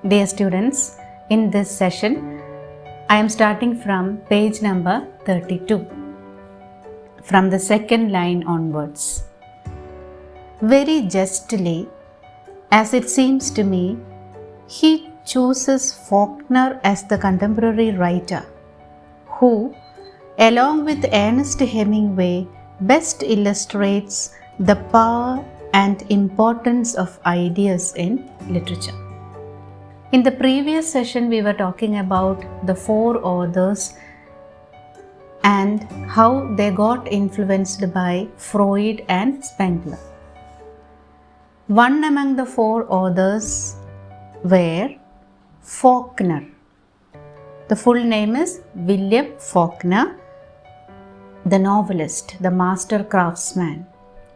Dear students, in this session, I am starting from page number 32, from the second line onwards. Very justly, as it seems to me, he chooses Faulkner as the contemporary writer, who, along with Ernest Hemingway, best illustrates the power and importance of ideas in literature. In the previous session, we were talking about the four authors and how they got influenced by Freud and Spengler. One among the four authors were Faulkner. The full name is William Faulkner, the novelist, the master craftsman,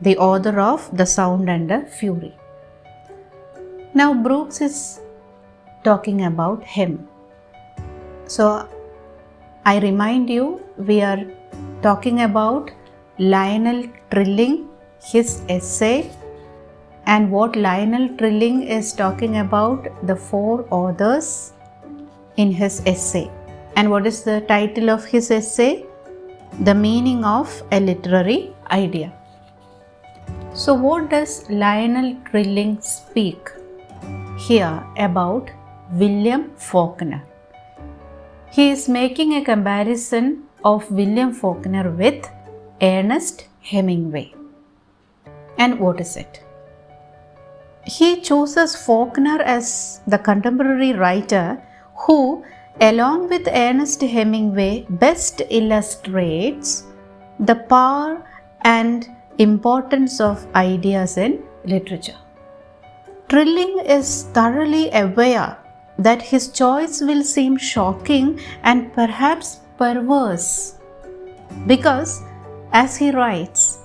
the author of The Sound and the Fury. Now Brooks is talking about him. So I remind you, we are talking about Lionel Trilling, his essay, and what Lionel Trilling is talking about, the four authors in his essay. And what is the title of his essay? The Meaning of a Literary Idea. So what does Lionel Trilling speak here about William Faulkner? He is making a comparison of William Faulkner with Ernest Hemingway. And what is it? He chooses Faulkner as the contemporary writer who, along with Ernest Hemingway, best illustrates the power and importance of ideas in literature. Trilling is thoroughly aware that his choice will seem shocking and perhaps perverse because, as he writes,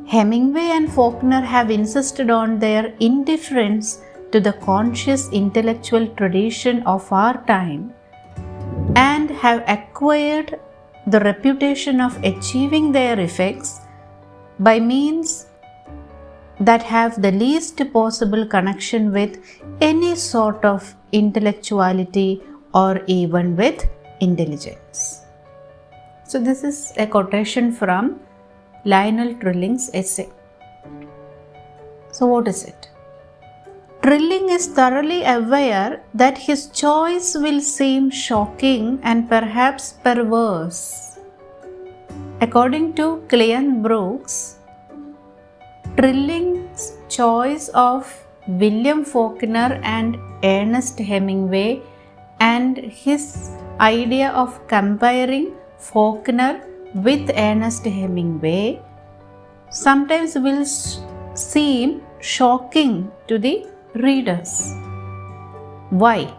Hemingway and Faulkner have insisted on their indifference to the conscious intellectual tradition of our time and have acquired the reputation of achieving their effects by means that have the least possible connection with any sort of intellectuality or even with intelligence. So this is a quotation from Lionel Trilling's essay. So what is it? Trilling is thoroughly aware that his choice will seem shocking and perhaps perverse. According to Cleanth Brooks, Trilling's choice of William Faulkner and Ernest Hemingway and his idea of comparing Faulkner with Ernest Hemingway sometimes will seem shocking to the readers. Why?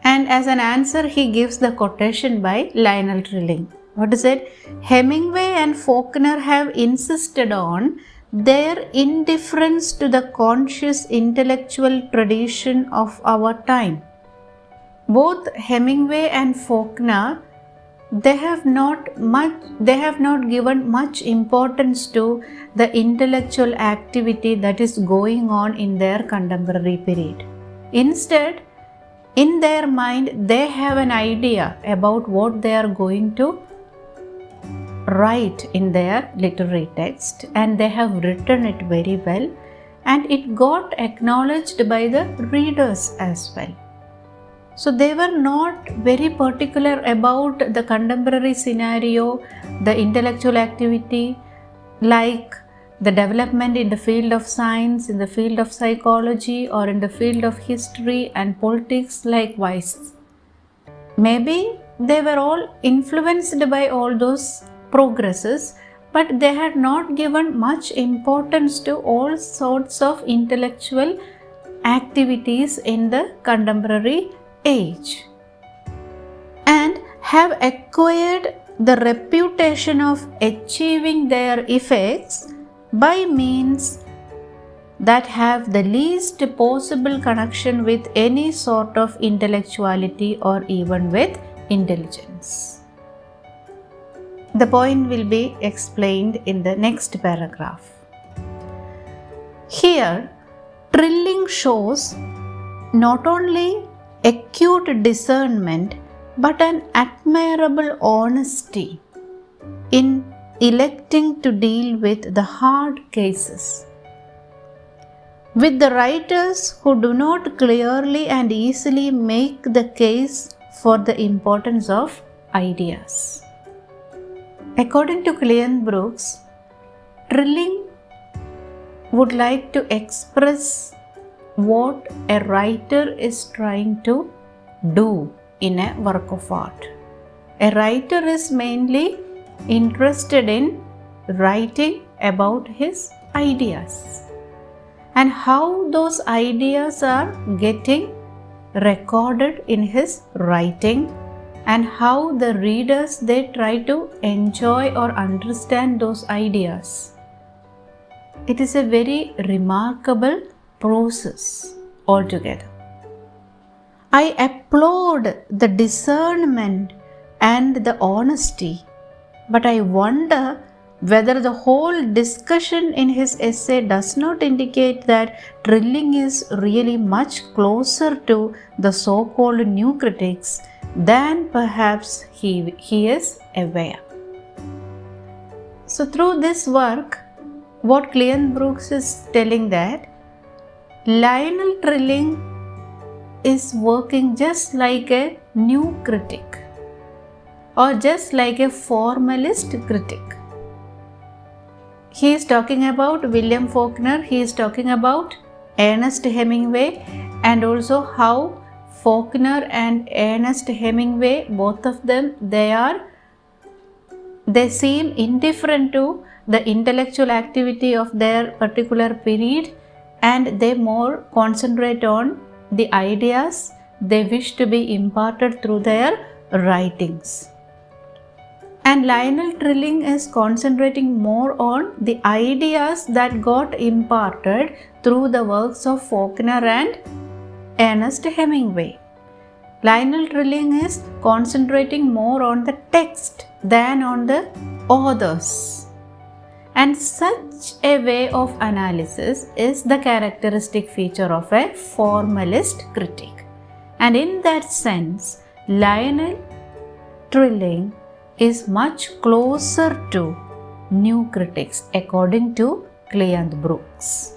And as an answer, he gives the quotation by Lionel Trilling. What is it? Hemingway and Faulkner have insisted on their indifference to the conscious intellectual tradition of our time. Both Hemingway and Faulkner, they have not given much importance to the intellectual activity that is going on in their contemporary period. Instead, in their mind, they have an idea about what they are going to write in their literary text, and they have written it very well, and it got acknowledged by the readers as well. So they were not very particular about the contemporary scenario, the intellectual activity, like the development in the field of science, in the field of psychology, or in the field of history and politics likewise. Maybe they were all influenced by all those progresses, but they had not given much importance to all sorts of intellectual activities in the contemporary age, and have acquired the reputation of achieving their effects by means that have the least possible connection with any sort of intellectuality or even with intelligence. The point will be explained in the next paragraph. Here, Trilling shows not only acute discernment but an admirable honesty in electing to deal with the hard cases. With the writers who do not clearly and easily make the case for the importance of ideas. According to Cleanth, Trilling would like to express what a writer is trying to do in a work of art. A writer is mainly interested in writing about his ideas and how those ideas are getting recorded in his writing and how the readers they try to enjoy or understand those ideas. It is a very remarkable process altogether. I applaud the discernment and the honesty, but I wonder whether the whole discussion in his essay does not indicate that Trilling is really much closer to the so-called new critics than perhaps he is aware. So through this work, what Cleanth is telling that Lionel Trilling is working just like a new critic or just like a formalist critic. He is talking about William Faulkner, he is talking about Ernest Hemingway, and also how Faulkner and Ernest Hemingway, both of them, they seem indifferent to the intellectual activity of their particular period, and they more concentrate on the ideas they wish to be imparted through their writings. And Lionel Trilling is concentrating more on the ideas that got imparted through the works of Faulkner and Ernest Hemingway. Lionel Trilling is concentrating more on the text than on the authors. And such a way of analysis is the characteristic feature of a formalist critic. And in that sense, Lionel Trilling is much closer to new critics according to Cleanth.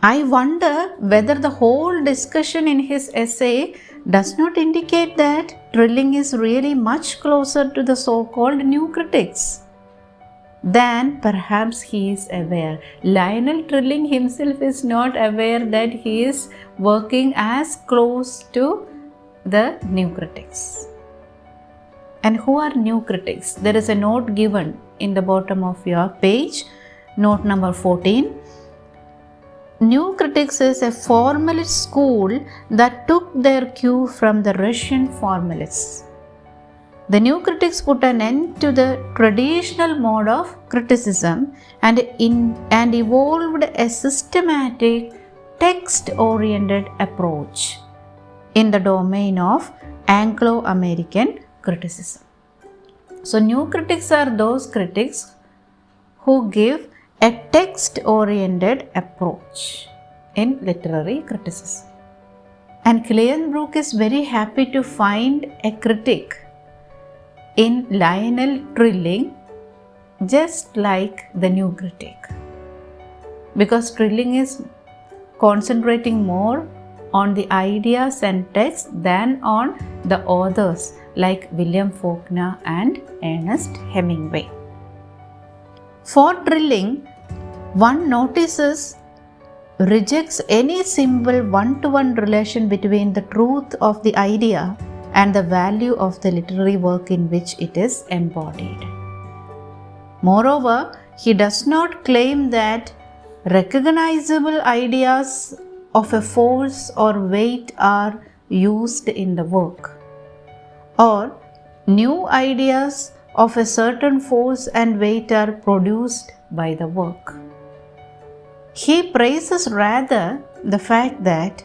I wonder whether the whole discussion in his essay does not indicate that Trilling is really much closer to the so-called new critics than perhaps he is aware. Lionel Trilling himself is not aware that he is working as close to the new critics. And who are new critics? There is a note given in the bottom of your page, note number 14. New critics is a formalist school that took their cue from the Russian formalists. The new critics put an end to the traditional mode of criticism and evolved a systematic, text-oriented approach in the domain of Anglo-American criticism. So new critics are those critics who give a text-oriented approach in literary criticism. And Cleanth is very happy to find a critic in Lionel Trilling just like the new critic, because Trilling is concentrating more on the ideas and text than on the authors like William Faulkner and Ernest Hemingway. For Trilling, one notices rejects any simple one-to-one relation between the truth of the idea and the value of the literary work in which it is embodied. Moreover, he does not claim that recognizable ideas of a force or weight are used in the work, or new ideas of a certain force and weight are produced by the work. He praises rather the fact that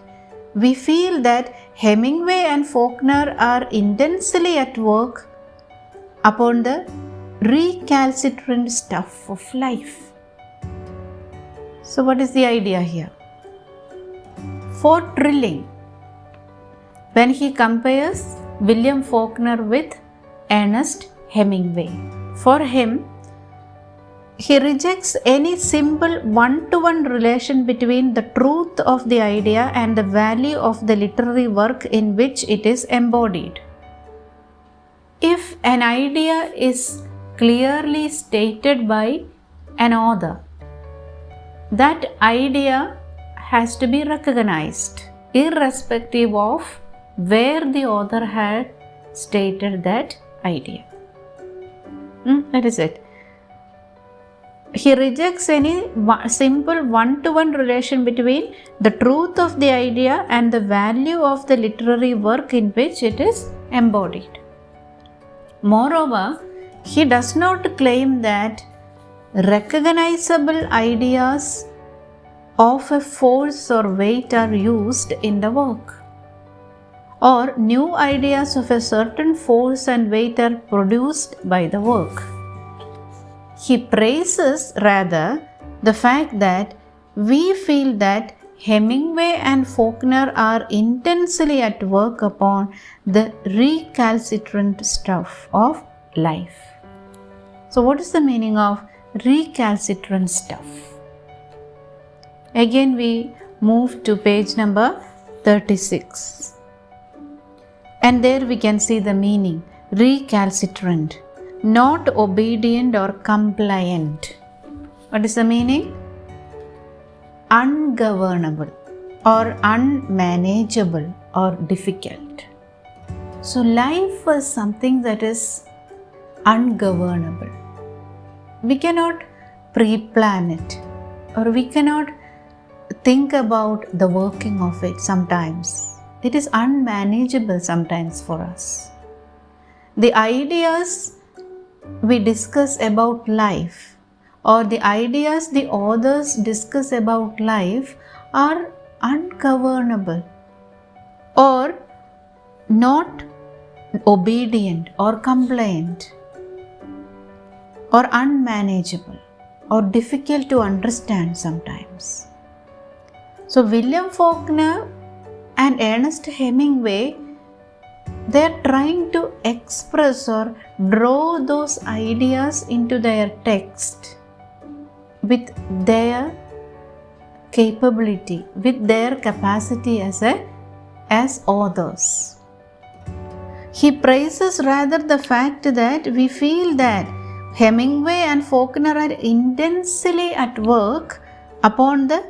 we feel that Hemingway and Faulkner are intensely at work upon the recalcitrant stuff of life. So what is the idea here? for Trilling, when he compares William Faulkner with Ernest Hemingway. For him, he rejects any simple one-to-one relation between the truth of the idea and the value of the literary work in which it is embodied. If an idea is clearly stated by an author, that idea has to be recognized, irrespective of where the author had stated that idea. That is it. He rejects any simple one-to-one relation between the truth of the idea and the value of the literary work in which it is embodied. Moreover, he does not claim that recognizable ideas of a force or weight are used in the work, or new ideas of a certain force and weight are produced by the work. He praises rather the fact that we feel that Hemingway and Faulkner are intensely at work upon the recalcitrant stuff of life. So, what is the meaning of recalcitrant stuff? Again, we move to page number 36. And there we can see the meaning. Recalcitrant, not obedient or compliant. What is the meaning? Ungovernable or unmanageable or difficult. So life is something that is ungovernable. We cannot pre-plan it, or we cannot think about the working of it sometimes. It is unmanageable sometimes for us. The ideas we discuss about life, or the ideas the authors discuss about life, are ungovernable or not obedient or compliant or unmanageable or difficult to understand sometimes. So William Faulkner and Ernest Hemingway, they are trying to express or draw those ideas into their text with their capability, with their capacity as authors. He praises rather the fact that we feel that Hemingway and Faulkner are intensely at work upon the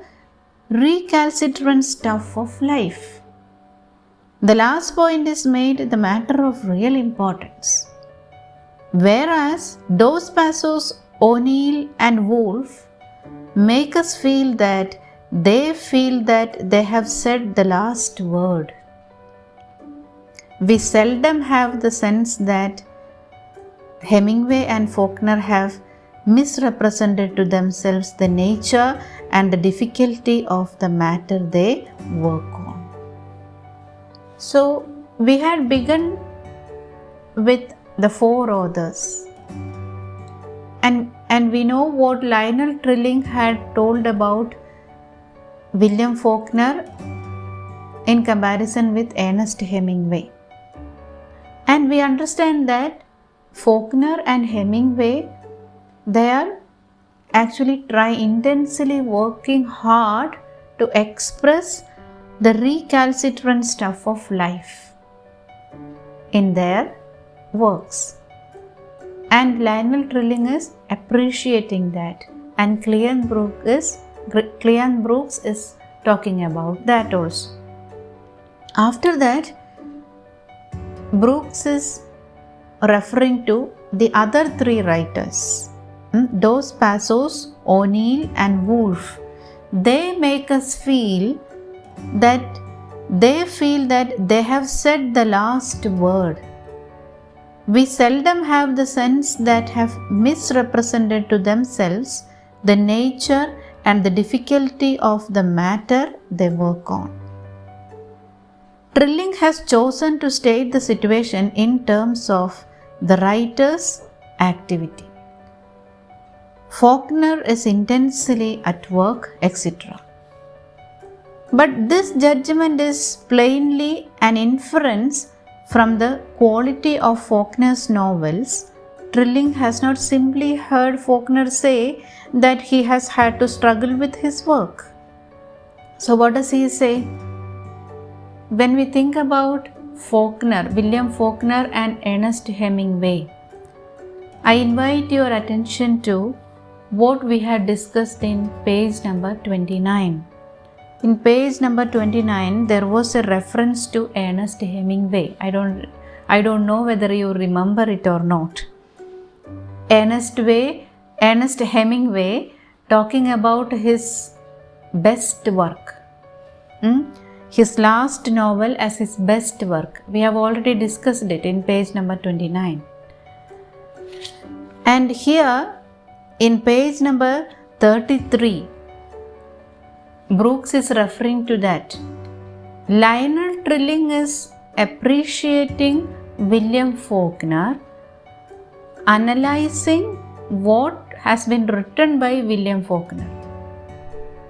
recalcitrant stuff of life. The last point is made the matter of real importance. Whereas Dos Passos, O'Neill and Woolf make us feel that they have said the last word. We seldom have the sense that Hemingway and Faulkner have misrepresented to themselves the nature and the difficulty of the matter they work on. So, we had begun with the four authors, and we know what Lionel Trilling had told about William Faulkner in comparison with Ernest Hemingway. And we understand that Faulkner and Hemingway, they are actually intensely working hard to express the recalcitrant stuff of life in their works. And Lionel Trilling is appreciating that, and Cleanth Brooks is talking about that also. After that, Brooks is referring to the other three writers, Dos Passos, O'Neill and Woolf. They make us feel that they have said the last word. We seldom have the sense that have misrepresented to themselves the nature and the difficulty of the matter they work on. Trilling has chosen to state the situation in terms of the writer's activity. Faulkner is intensely at work, etc. But this judgment is plainly an inference from the quality of Faulkner's novels. Trilling has not simply heard Faulkner say that he has had to struggle with his work. So what does he say? When we think about Faulkner, William Faulkner and Ernest Hemingway, I invite your attention to what we had discussed in page number 29. In page number 29, there was a reference to Ernest Hemingway. I don't know whether you remember it or not. Ernest Hemingway talking about his best work. His last novel as his best work. We have already discussed it in page number 29. And here in page number 33, Brooks is referring to that. Lionel Trilling is appreciating William Faulkner, analyzing what has been written by William Faulkner.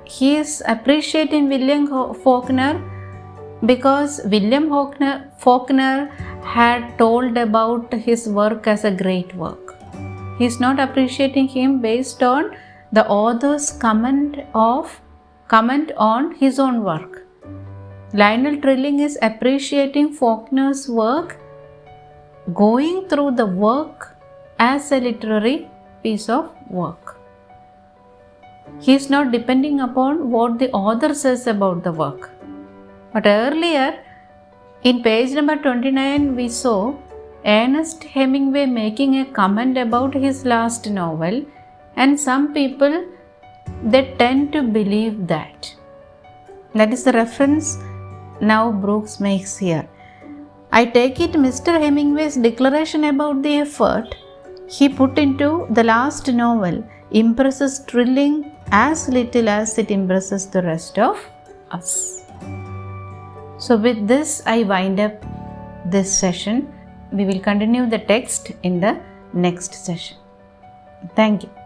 He is appreciating William Faulkner because William Faulkner had told about his work as a great work. He is not appreciating him based on the author's comment on his own work. Lionel Trilling is appreciating Faulkner's work, going through the work as a literary piece of work. He is not depending upon what the author says about the work. But earlier, in page number 29, we saw Ernest Hemingway making a comment about his last novel, and some people, they tend to believe that. That is the reference now Brooks makes here. I take it Mr. Hemingway's declaration about the effort he put into the last novel impresses Trilling as little as it impresses the rest of us. So with this, I wind up this session. We will continue the text in the next session. Thank you.